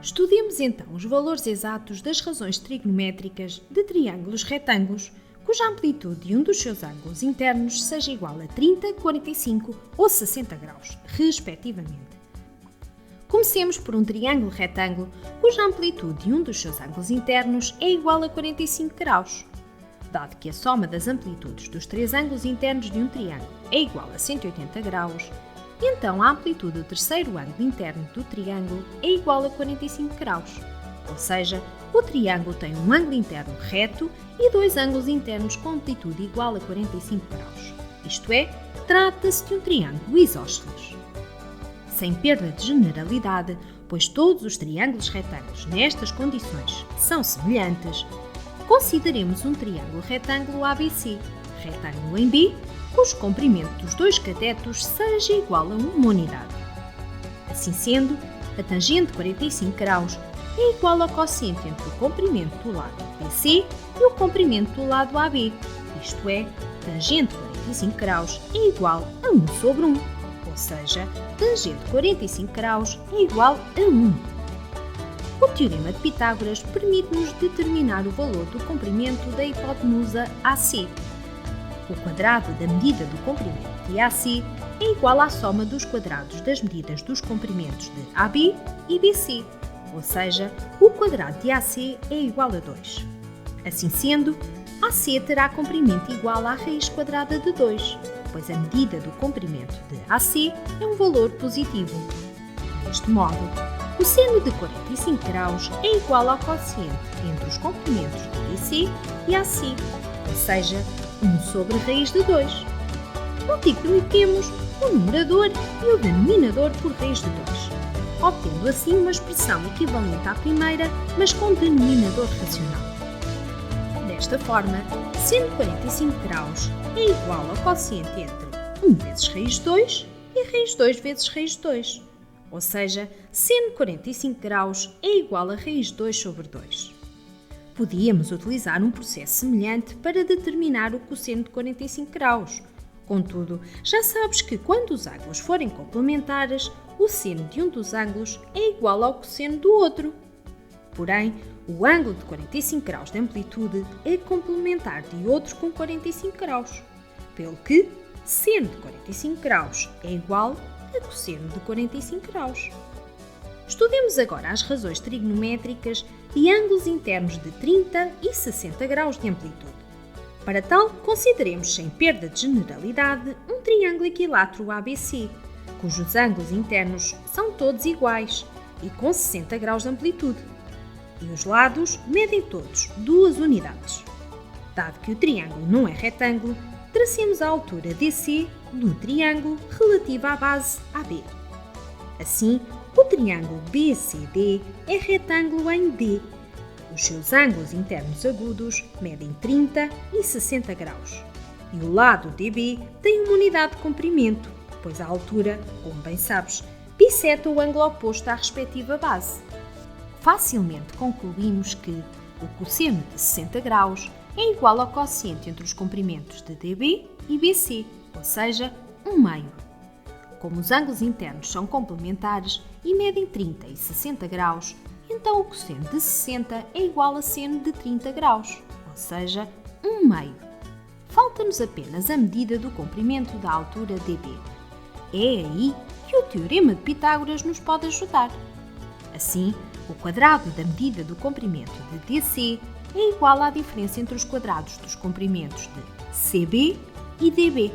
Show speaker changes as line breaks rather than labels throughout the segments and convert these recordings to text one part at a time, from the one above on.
Estudemos então os valores exatos das razões trigonométricas de triângulos retângulos, cuja amplitude de um dos seus ângulos internos seja igual a 30, 45 ou 60 graus, respectivamente. Comecemos por um triângulo retângulo, cuja amplitude de um dos seus ângulos internos é igual a 45 graus. Dado que a soma das amplitudes dos três ângulos internos de um triângulo é igual a 180 graus, então a amplitude do terceiro ângulo interno do triângulo é igual a 45 graus. Ou seja, o triângulo tem um ângulo interno reto e dois ângulos internos com amplitude igual a 45 graus. Isto é, trata-se de um triângulo isósceles. Sem perda de generalidade, pois todos os triângulos retângulos nestas condições são semelhantes, consideremos um triângulo retângulo ABC, retângulo em B, cujo comprimento dos dois catetos seja igual a uma unidade. Assim sendo, a tangente de 45 graus é igual ao cosseno entre o comprimento do lado BC e o comprimento do lado AB, isto é, tangente de 45 graus é igual a 1 sobre 1, ou seja, tangente de 45 graus é igual a 1. O teorema de Pitágoras permite-nos determinar o valor do comprimento da hipotenusa AC. O quadrado da medida do comprimento de AC é igual à soma dos quadrados das medidas dos comprimentos de AB e BC, ou seja, o quadrado de AC é igual a 2. Assim sendo, AC terá comprimento igual à raiz quadrada de 2, pois a medida do comprimento de AC é um valor positivo. Deste modo, o seno de 45 graus é igual ao cosseno entre os comprimentos de BC e AC, ou seja, 1 sobre raiz de 2. Multipliquemos o numerador e o denominador por raiz de 2, obtendo assim uma expressão equivalente à primeira, mas com denominador racional. Desta forma, seno de 45 graus é igual ao quociente entre 1 vezes raiz de 2 e raiz de 2 vezes raiz de 2, ou seja, seno de 45 graus é igual a raiz de 2 sobre 2. Podíamos utilizar um processo semelhante para determinar o cosseno de 45 graus. Contudo, já sabes que quando os ângulos forem complementares, o seno de um dos ângulos é igual ao cosseno do outro. Porém, o ângulo de 45 graus de amplitude é complementar de outro com 45 graus, pelo que seno de 45 graus é igual a cosseno de 45 graus. Estudemos agora as razões trigonométricas de ângulos internos de 30 e 60 graus de amplitude. Para tal, consideremos sem perda de generalidade um triângulo equilátero ABC, cujos ângulos internos são todos iguais e com 60 graus de amplitude, e os lados medem todos 2 unidades. Dado que o triângulo não é retângulo, tracemos a altura DC do triângulo relativa à base AB. Assim, o triângulo BCD é retângulo em D. Os seus ângulos internos agudos medem 30 e 60 graus. E o lado DB tem uma unidade de comprimento, pois a altura, como bem sabes, bisseta o ângulo oposto à respectiva base. Facilmente concluímos que o cosseno de 60 graus é igual ao quociente entre os comprimentos de DB e BC, ou seja, 1 meio. Como os ângulos internos são complementares e medem 30 e 60 graus, então o cosseno de 60 é igual a seno de 30 graus, ou seja, 1 meio. Falta-nos apenas a medida do comprimento da altura DB. É aí que o teorema de Pitágoras nos pode ajudar. Assim, o quadrado da medida do comprimento de DC é igual à diferença entre os quadrados dos comprimentos de CB e DB,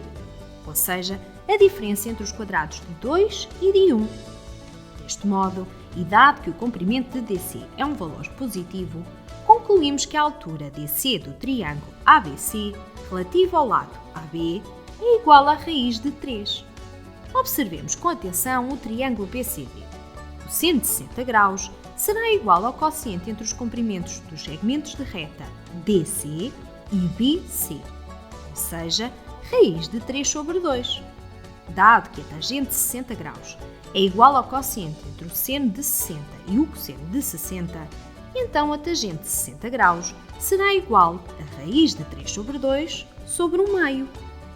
ou seja, a diferença entre os quadrados de 2 e de 1. Deste modo, e dado que o comprimento de DC é um valor positivo, concluímos que a altura DC do triângulo ABC relativa ao lado AB é igual à raiz de 3. Observemos com atenção o triângulo BCD. O seno de 60 graus será igual ao quociente entre os comprimentos dos segmentos de reta DC e BC, ou seja, raiz de 3 sobre 2. Dado que a tangente de 60 graus é igual ao quociente entre o seno de 60 e o cosseno de 60, então a tangente de 60 graus será igual a raiz de 3 sobre 2 sobre 1 meio,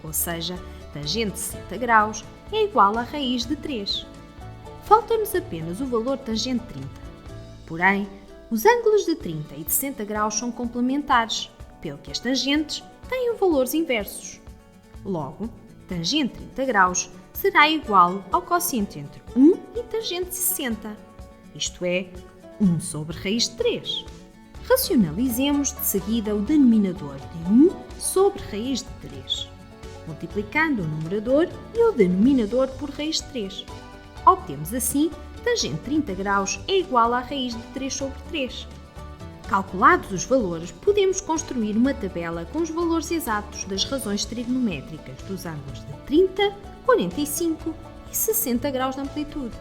ou seja, tangente de 60 graus é igual a raiz de 3. Falta-nos apenas o valor tangente 30. Porém, os ângulos de 30 e de 60 graus são complementares, pelo que as tangentes têm valores inversos. Logo, tangente 30 graus será igual ao quociente entre 1 e tangente 60, isto é, 1 sobre raiz de 3. Racionalizemos de seguida o denominador de 1 sobre raiz de 3, multiplicando o numerador e o denominador por raiz de 3. Obtemos assim tangente 30 graus é igual à raiz de 3 sobre 3. Calculados os valores, podemos construir uma tabela com os valores exatos das razões trigonométricas dos ângulos de 30, 45 e 60 graus de amplitude.